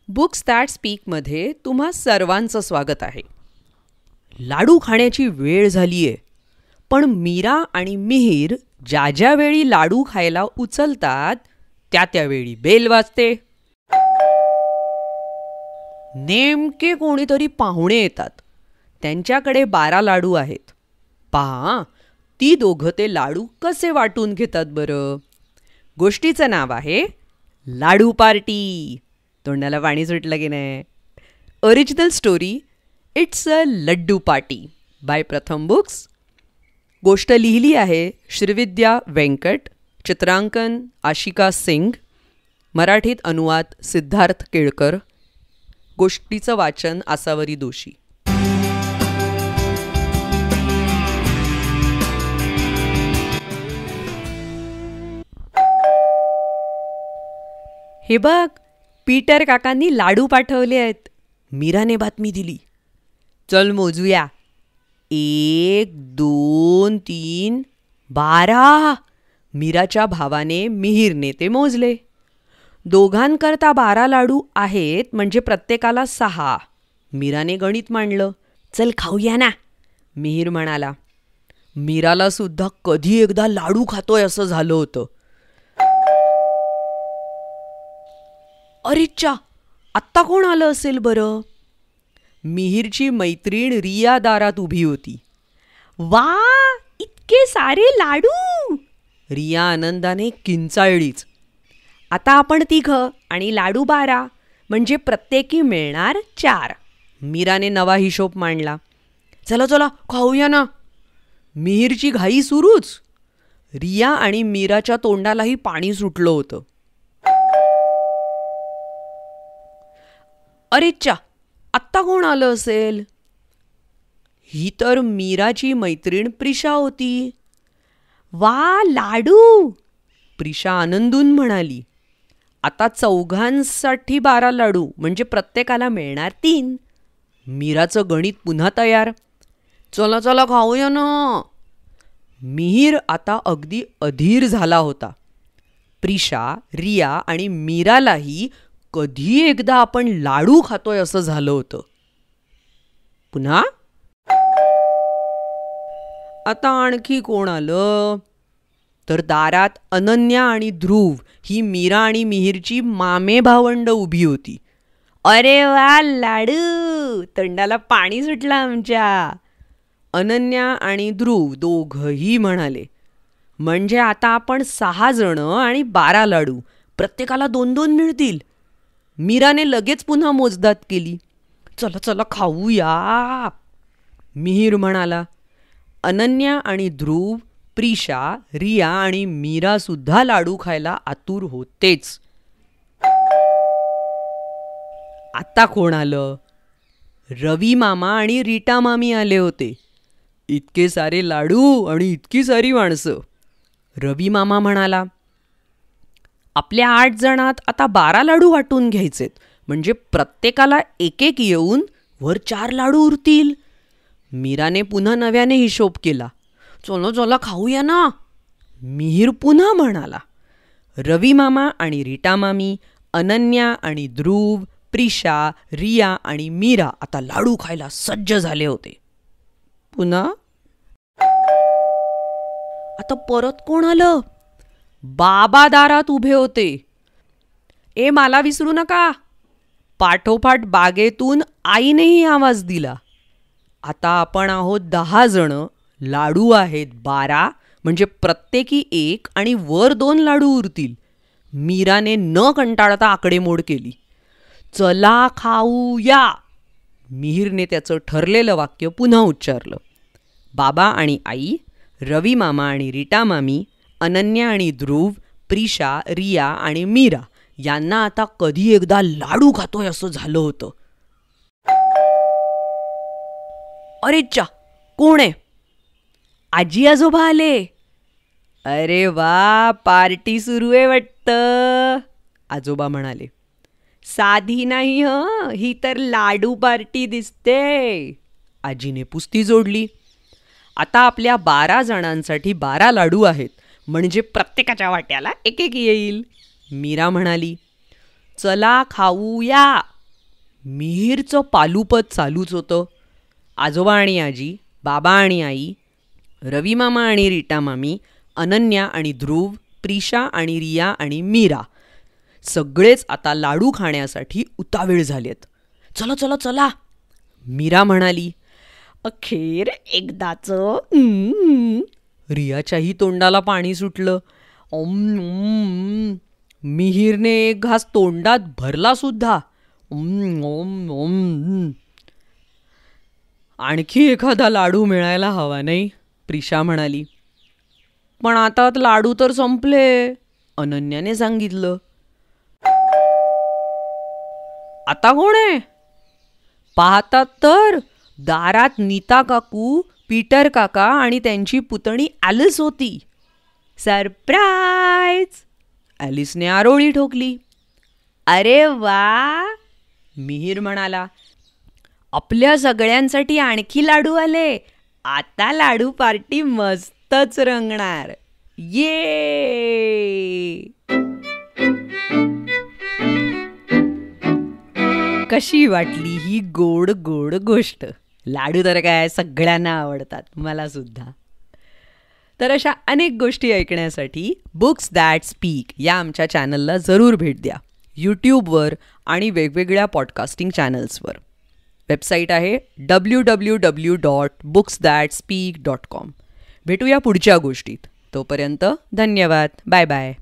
Books that स्पीकमध्ये तुम्हा सर्वांचं स्वागत आहे. लाडू खाण्याची वेळ झालीये, पण मीरा आणि मिहीर ज्या ज्या वेळी लाडू खायला उचलतात त्या त्यावेळी बेल वाजते. नेमके कोणीतरी पाहुणे येतात. त्यांच्याकडे 12 लाडू आहेत. पहा, ती दोघं ते लाडू कसे वाटून घेतात बरं. गोष्टीचं नाव आहे लाडू पार्टी. तोंडाला पाणी सुटलं की नाही. Original story it's a laddu party by Pratham Books. गोष्ट लिहिली आहे श्रीविद्या वेंकट, चित्रांकन आशिका सिंग, मराठीत अनुवाद सिद्धार्थ केळकर. गोष्टीचं वाचन आसावरी दोशी. हे बघ, पीटर काकांनी लाडू पाठवले आहेत. मीराने बातमी दिली. चल मोजूया. 1, 2, 3, 12. मीराच्या भावाने मिहीरने ते मोजले. दोघांकरता 12 लाडू आहेत म्हणजे प्रत्येकाला 6. मीराने गणित मांडलं. चल खाऊया ना, मिहीर म्हणाला. मीराला सुद्धा कधी एकदा लाडू खातोय असं झालं होतं. अरेच्चा, आत्ता कोण आलं असेल बरं. मिहीरची मैत्रीण रिया दारात उभी होती. वा, इतके सारे लाडू. रिया आनंदाने किंचाळलीच. आता आपण 3 आणि लाडू 12 म्हणजे प्रत्येकी मिळणार 4. मीराने नवा हिशोब मांडला. चला चला खाऊया ना. मिहीरची घाई सुरूच. रिया आणि मीराच्या तोंडालाही पाणी सुटलं होतं. अरेच्चा, आत्ता कोण आलं असेल. ही तर मीराची मैत्रीण प्रिशा होती. वा, लाडू. प्रिशा आनंदून म्हणाली. आता 4घांसाठी 12 लाडू म्हणजे प्रत्येकाला मिळणार 3. मीराचं गणित पुन्हा तयार. चला चला खाऊया ना. मिहीर आता अगदी अधीर झाला होता. प्रिशा, रिया आणि मीरालाही कधी एकदा आपण लाडू खातोय असं झालं होतं. पुन्हा आता आणखी कोण आलं तर दारात अनन्या आणि ध्रुव ही मीरा आणि मिहीरची मामे भावंड उभी होती. अरे वा, लाडू. तोंडाला पाणी सुटलं आमच्या. अनन्या आणि ध्रुव दोघंही म्हणाले. म्हणजे आता आपण 6 जण आणि 12 लाडू, प्रत्येकाला 2-2 मिळतील. मीराने लगेच पुन्हा मोजदाद केली. चला चला खाऊया, मिहीर म्हणाला. अनन्या आणि ध्रुव, प्रिशा, रिया आणि मीरा सुद्धा लाडू खायला आतुर होतेच. आता कोण आलं. रवी मामा आणि रीटा मामी आले होते. इतके सारे लाडू आणि इतकी सारी माणसं. रवी मामा म्हणाला. आपल्या 8 जणात आता 12 लाडू वाटून घ्यायचेत म्हणजे प्रत्येकाला 1-1 येऊन वर 4 लाडू उरतील. मीराने पुन्हा नव्याने हिशोब केला. चलो चला खाऊया ना, मिहीर पुन्हा म्हणाला. रवी मामा आणि रीटा मामी, अनन्या आणि ध्रुव, प्रिशा, रिया आणि मीरा आता लाडू खायला सज्ज झाले होते. पुन्हा आता परत कोण आलं. बाबा दारात उभे होते. ए, मला विसरू नका. पाठोपाठ बागेतून आईनेही आवाज दिला. आता आपण आहोत 10 जण. लाडू आहेत 12 म्हणजे प्रत्येकी 1 आणि वर 2 लाडू उरतील. मीराने न कंटाळता आकडेमोड केली. चला खाऊया. मिहीरने त्याचं ठरलेलं वाक्य पुन्हा उच्चारलं. बाबा आणि आई, रवी मामा आणि रीटा मामी, अनन्या आणि ध्रुव, प्रिशा, रिया आणि मीरा यांना आता कधी एकदा लाडू खातोय असं झालं होतं. अरेच्चा, कोण आहे. आजी आजोबा आले. अरे वा, पार्टी सुरू आहे वाटतं, आजोबा म्हणाले. साधी नाही ही तर लाडू पार्टी दिसते. आजीने पुस्ती जोडली. आता आपल्या 12 जणांसाठी 12 लाडू आहेत म्हणजे प्रत्येकाच्या वाट्याला 1-1 येईल. मीरा म्हणाली. चला खाऊया, मिहीरचं पालुपद चालूच होतं. आजोबा आणि आजी, बाबा आणि आई, रवी मामा आणि रीटा मामी, अनन्या आणि ध्रुव, प्रिशा आणि रिया आणि मीरा सगळेच आता लाडू खाण्यासाठी उतावीळ झालेत. चला चला चला, मीरा म्हणाली. अखेर एकदाचं. रियाच्याही तोंडाला पाणी सुटलं. मिहीरने एक घास तोंडात भरला सुद्धा. आणखी एखादा लाडू मिळायला हवा नाही, प्रिशा म्हणाली. पण आता लाडू तर संपले, अनन्याने सांगितलं. आता कोण आहे पाहतात तर दारात नीता काकू, पीटर काका आणि त्यांची पुतणी ॲलिस होती. सरप्राईज, ॲलिसने आरोळी ठोकली. अरे वा, मिहीर म्हणाला. आपल्या सगळ्यांसाठी आणखी लाडू आले. आता लाडू पार्टी मस्तच रंगणार. ये. कशी वाटली ही गोड गोड गोष्ट? लाडू तर काय सगळ्यांना आवडतात, मला सुद्धा. तर अशा अनेक गोष्टी ऐकण्यासाठी बुक्स दॅट स्पीक या आमच्या चॅनलला जरूर भेट द्या. यूट्यूबवर आणि वेगवेगळ्या पॉडकास्टिंग चॅनल्सवर. वेबसाईट आहे www.booksthatspeak.com. भेटूया पुढच्या गोष्टीत. तोपर्यंत धन्यवाद. Bye bye.